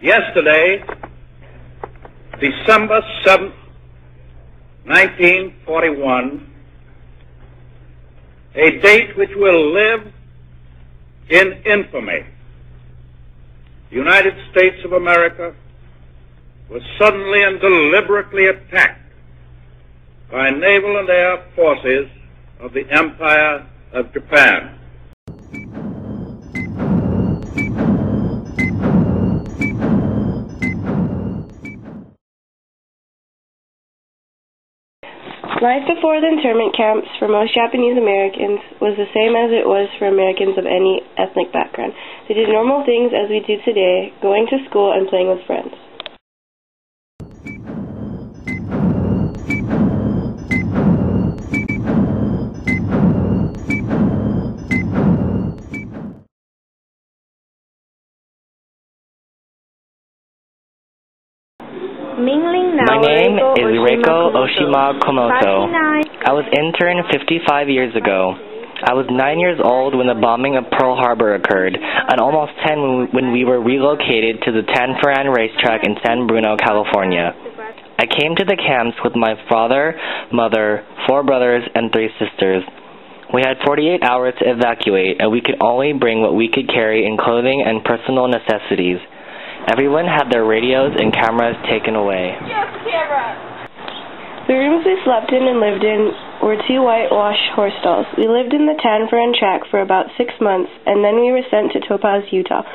Yesterday, December 7th, 1941, a date which will live in infamy, the United States of America was suddenly and deliberately attacked by naval and air forces of the Empire of Japan. Life before the internment camps for most Japanese Americans was the same as it was for Americans of any ethnic background. They did normal things as we do today, going to school and playing with friends. My name is Reiko Oshima Komoto. I was interned 55 years ago. I was 9 years old when the bombing of Pearl Harbor occurred, and almost 10 when we were relocated to the Tanforan racetrack in San Bruno, California. I came to the camps with my father, mother, 4 brothers, and 3 sisters. We had 48 hours to evacuate, and we could only bring what we could carry in clothing and personal necessities. Everyone had their radios and cameras taken away. The rooms we slept in and lived in were 2 whitewashed horse stalls. We lived in the Tanforan track for about 6 months, and then we were sent to Topaz, Utah.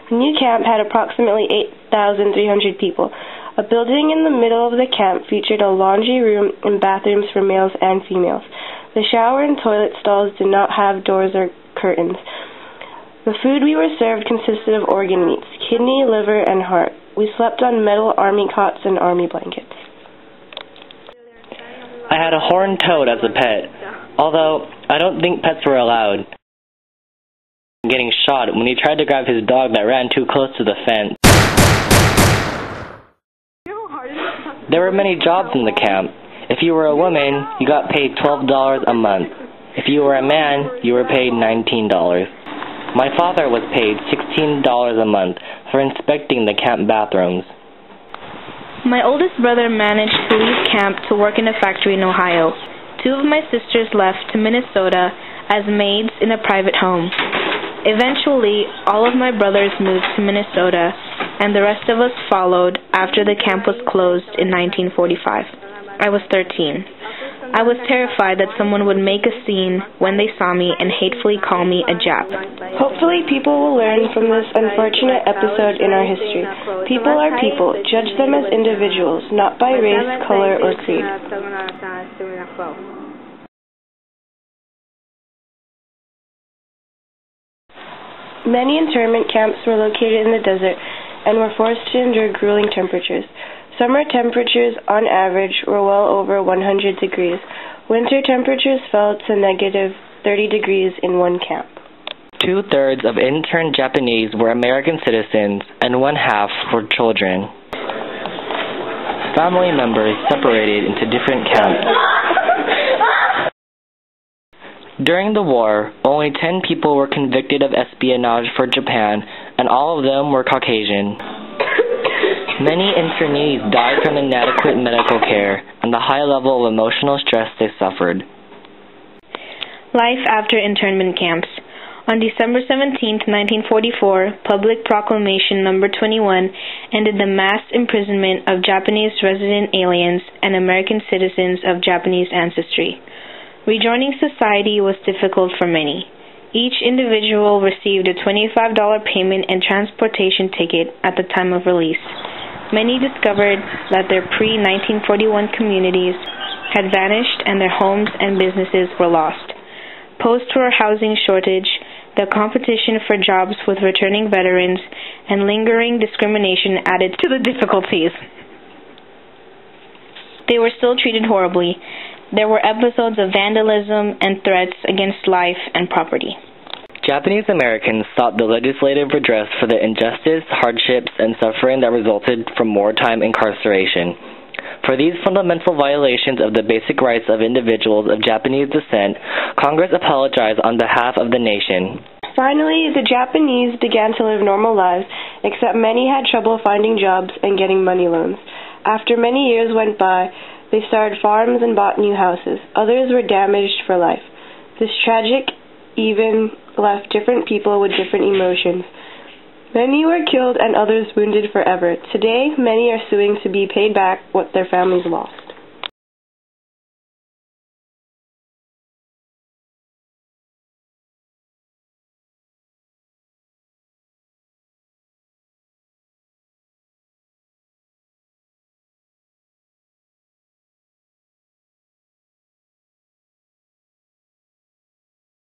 The new camp had approximately 8,300 people. A building in the middle of the camp featured a laundry room and bathrooms for males and females. The shower and toilet stalls did not have doors or curtains. The food we were served consisted of organ meats, kidney, liver, and heart. We slept on metal army cots and army blankets. I had a horned toad as a pet, although I don't think pets were allowed. Getting shot when he tried to grab his dog that ran too close to the fence. There were many jobs in the camp. If you were a woman, you got paid $12 a month. If you were a man, you were paid $19. My father was paid $16 a month for inspecting the camp bathrooms. My oldest brother managed to leave camp to work in a factory in Ohio. 2 of my sisters left to Minnesota as maids in a private home. Eventually, all of my brothers moved to Minnesota, and the rest of us followed after the camp was closed in 1945. I was 13. I was terrified that someone would make a scene when they saw me and hatefully call me a Jap. Hopefully people will learn from this unfortunate episode in our history. People are people. Judge them as individuals, not by race, color, or creed. Many internment camps were located in the desert and were forced to endure grueling temperatures. Summer temperatures, on average, were well over 100 degrees. Winter temperatures fell to negative 30 degrees in one camp. 2/3 of interned Japanese were American citizens, and 1/2 were children. Family members separated into different camps. During the war, only 10 people were convicted of espionage for Japan, and all of them were Caucasian. Many internees died from inadequate medical care and the high level of emotional stress they suffered. Life after internment camps. On December 17, 1944, Public Proclamation No. 21 ended the mass imprisonment of Japanese resident aliens and American citizens of Japanese ancestry. Rejoining society was difficult for many. Each individual received a $25 payment and transportation ticket at the time of release. Many discovered that their pre-1941 communities had vanished and their homes and businesses were lost. Post-war housing shortage, the competition for jobs with returning veterans, and lingering discrimination added to the difficulties. They were still treated horribly. There were episodes of vandalism and threats against life and property. Japanese Americans sought the legislative redress for the injustice, hardships, and suffering that resulted from wartime incarceration. For these fundamental violations of the basic rights of individuals of Japanese descent, Congress apologized on behalf of the nation. Finally, the Japanese began to live normal lives, except many had trouble finding jobs and getting money loans. After many years went by, they started farms and bought new houses. Others were damaged for life. This tragic event left different people with different emotions. Many were killed and others wounded forever. Today, many are suing to be paid back what their families lost.